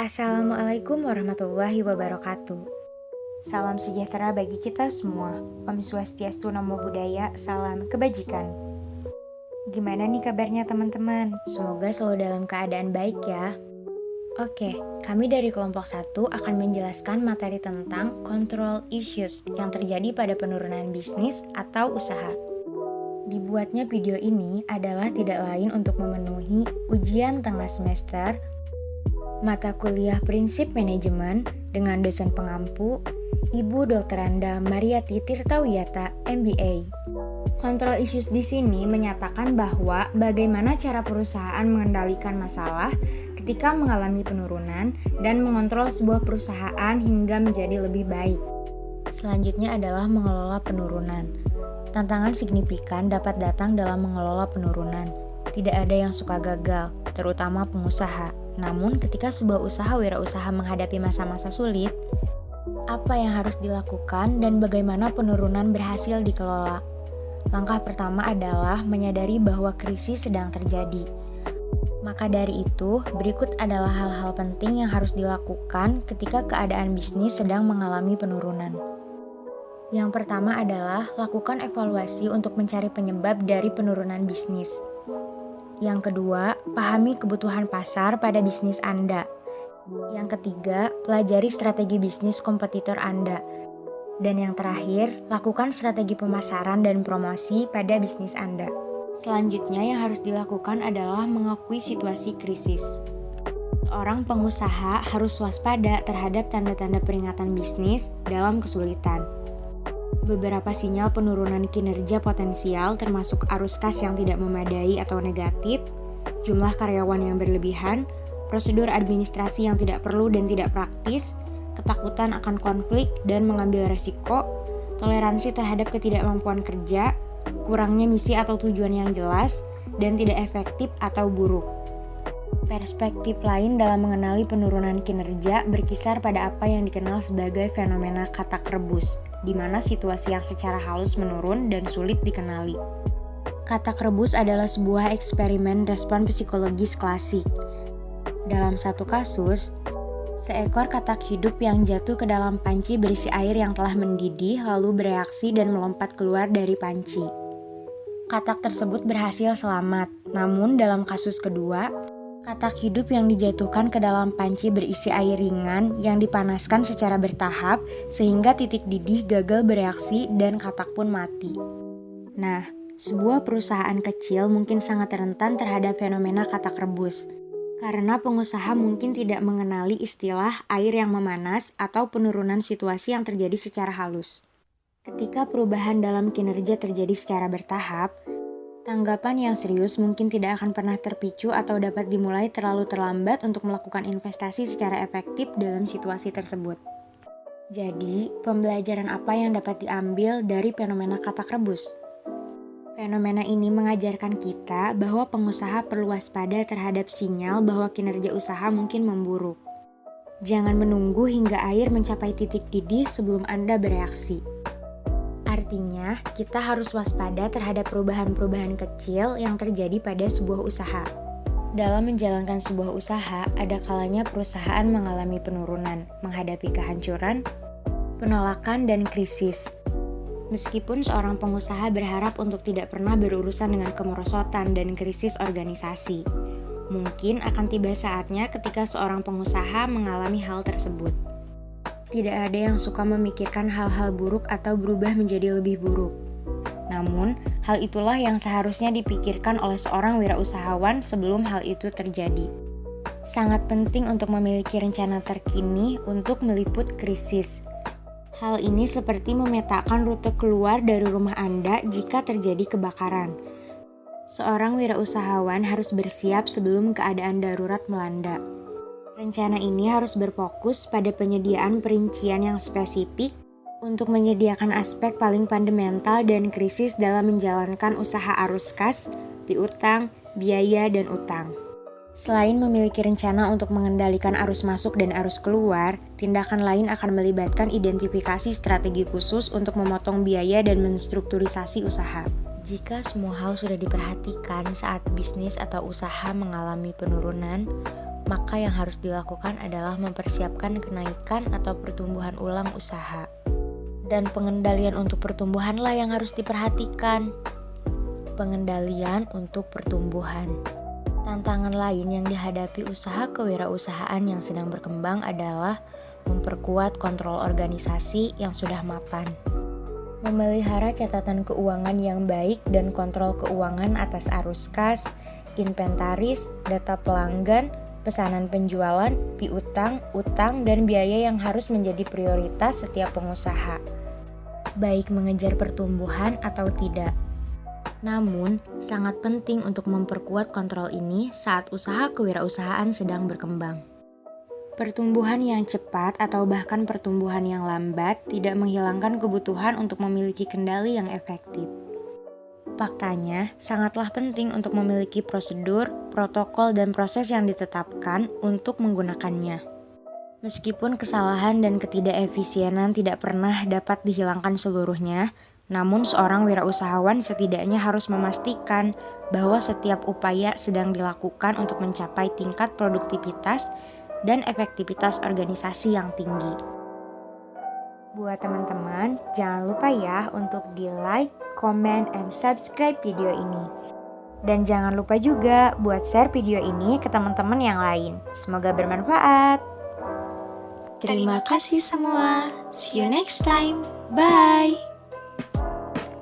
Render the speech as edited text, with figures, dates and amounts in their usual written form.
Assalamualaikum warahmatullahi wabarakatuh. Salam sejahtera bagi kita semua. Om Swastiastu Namo Buddhaya, salam kebajikan. Gimana nih kabarnya teman-teman? Semoga selalu dalam keadaan baik ya. Oke, kami dari kelompok 1 akan menjelaskan materi tentang control issues yang terjadi pada penurunan bisnis atau usaha. Dibuatnya video ini adalah tidak lain untuk memenuhi ujian tengah semester mata kuliah Prinsip Manajemen dengan dosen pengampu Ibu Dr. Anda Mariati Tirtawiyata, MBA. Control issues di sini menyatakan bahwa bagaimana cara perusahaan mengendalikan masalah ketika mengalami penurunan dan mengontrol sebuah perusahaan hingga menjadi lebih baik. Selanjutnya adalah mengelola penurunan. Tantangan signifikan dapat datang dalam mengelola penurunan. Tidak ada yang suka gagal, terutama pengusaha. Namun, ketika sebuah usaha wirausaha menghadapi masa-masa sulit, apa yang harus dilakukan dan bagaimana penurunan berhasil dikelola? Langkah pertama adalah menyadari bahwa krisis sedang terjadi. Maka dari itu, berikut adalah hal-hal penting yang harus dilakukan ketika keadaan bisnis sedang mengalami penurunan. Yang pertama adalah lakukan evaluasi untuk mencari penyebab dari penurunan bisnis. Yang kedua, pahami kebutuhan pasar pada bisnis Anda. Yang ketiga, pelajari strategi bisnis kompetitor Anda. Dan yang terakhir, lakukan strategi pemasaran dan promosi pada bisnis Anda. Selanjutnya yang harus dilakukan adalah mengakui situasi krisis. Seorang pengusaha harus waspada terhadap tanda-tanda peringatan bisnis dalam kesulitan. Beberapa sinyal penurunan kinerja potensial termasuk arus kas yang tidak memadai atau negatif, jumlah karyawan yang berlebihan, prosedur administrasi yang tidak perlu dan tidak praktis, ketakutan akan konflik dan mengambil resiko, toleransi terhadap ketidakmampuan kerja, kurangnya misi atau tujuan yang jelas, dan tidak efektif atau buruk. Perspektif lain dalam mengenali penurunan kinerja berkisar pada apa yang dikenal sebagai fenomena katak rebus, di mana situasi yang secara halus menurun dan sulit dikenali. Katak rebus adalah sebuah eksperimen respon psikologis klasik. Dalam satu kasus, seekor katak hidup yang jatuh ke dalam panci berisi air yang telah mendidih lalu bereaksi dan melompat keluar dari panci. Katak tersebut berhasil selamat, namun dalam kasus kedua, katak hidup yang dijatuhkan ke dalam panci berisi air ringan yang dipanaskan secara bertahap sehingga titik didih gagal bereaksi dan katak pun mati. Nah, sebuah perusahaan kecil mungkin sangat rentan terhadap fenomena katak rebus karena pengusaha mungkin tidak mengenali istilah air yang memanas atau penurunan situasi yang terjadi secara halus. Ketika perubahan dalam kinerja terjadi secara bertahap, tanggapan yang serius mungkin tidak akan pernah terpicu atau dapat dimulai terlalu terlambat untuk melakukan investasi secara efektif dalam situasi tersebut. Jadi, pembelajaran apa yang dapat diambil dari fenomena katak rebus? Fenomena ini mengajarkan kita bahwa pengusaha perlu waspada terhadap sinyal bahwa kinerja usaha mungkin memburuk. Jangan menunggu hingga air mencapai titik didih sebelum Anda bereaksi. Artinya, kita harus waspada terhadap perubahan-perubahan kecil yang terjadi pada sebuah usaha. Dalam menjalankan sebuah usaha, ada kalanya perusahaan mengalami penurunan, menghadapi kehancuran, penolakan, dan krisis. Meskipun seorang pengusaha berharap untuk tidak pernah berurusan dengan kemerosotan dan krisis organisasi, mungkin akan tiba saatnya ketika seorang pengusaha mengalami hal tersebut. Tidak ada yang suka memikirkan hal-hal buruk atau berubah menjadi lebih buruk. Namun, hal itulah yang seharusnya dipikirkan oleh seorang wirausahawan sebelum hal itu terjadi. Sangat penting untuk memiliki rencana terkini untuk meliput krisis. Hal ini seperti memetakan rute keluar dari rumah Anda jika terjadi kebakaran. Seorang wirausahawan harus bersiap sebelum keadaan darurat melanda. Rencana ini harus berfokus pada penyediaan perincian yang spesifik untuk menyediakan aspek paling fundamental dan krisis dalam menjalankan usaha arus kas, piutang, biaya, dan utang. Selain memiliki rencana untuk mengendalikan arus masuk dan arus keluar, tindakan lain akan melibatkan identifikasi strategi khusus untuk memotong biaya dan menstrukturisasi usaha. Jika semua hal sudah diperhatikan saat bisnis atau usaha mengalami penurunan, maka yang harus dilakukan adalah mempersiapkan kenaikan atau pertumbuhan ulang usaha. Dan pengendalian untuk pertumbuhanlah yang harus diperhatikan. Pengendalian untuk pertumbuhan. Tantangan lain yang dihadapi usaha kewirausahaan yang sedang berkembang adalah memperkuat kontrol organisasi yang sudah mapan. Memelihara catatan keuangan yang baik dan kontrol keuangan atas arus kas, inventaris, data pelanggan, pesanan penjualan, piutang, utang, dan biaya yang harus menjadi prioritas setiap pengusaha, baik mengejar pertumbuhan atau tidak. Namun, sangat penting untuk memperkuat kontrol ini saat usaha kewirausahaan sedang berkembang. Pertumbuhan yang cepat atau bahkan pertumbuhan yang lambat tidak menghilangkan kebutuhan untuk memiliki kendali yang efektif. Faktanya, sangatlah penting untuk memiliki prosedur, protokol, dan proses yang ditetapkan untuk menggunakannya. Meskipun kesalahan dan ketidakefisienan tidak pernah dapat dihilangkan seluruhnya, namun seorang wirausahawan setidaknya harus memastikan bahwa setiap upaya sedang dilakukan untuk mencapai tingkat produktivitas dan efektivitas organisasi yang tinggi. Buat teman-teman, jangan lupa ya untuk di-like, comment, and subscribe video ini. Dan jangan lupa juga buat share video ini ke teman-teman yang lain. Semoga bermanfaat. Terima kasih semua. See you next time. Bye.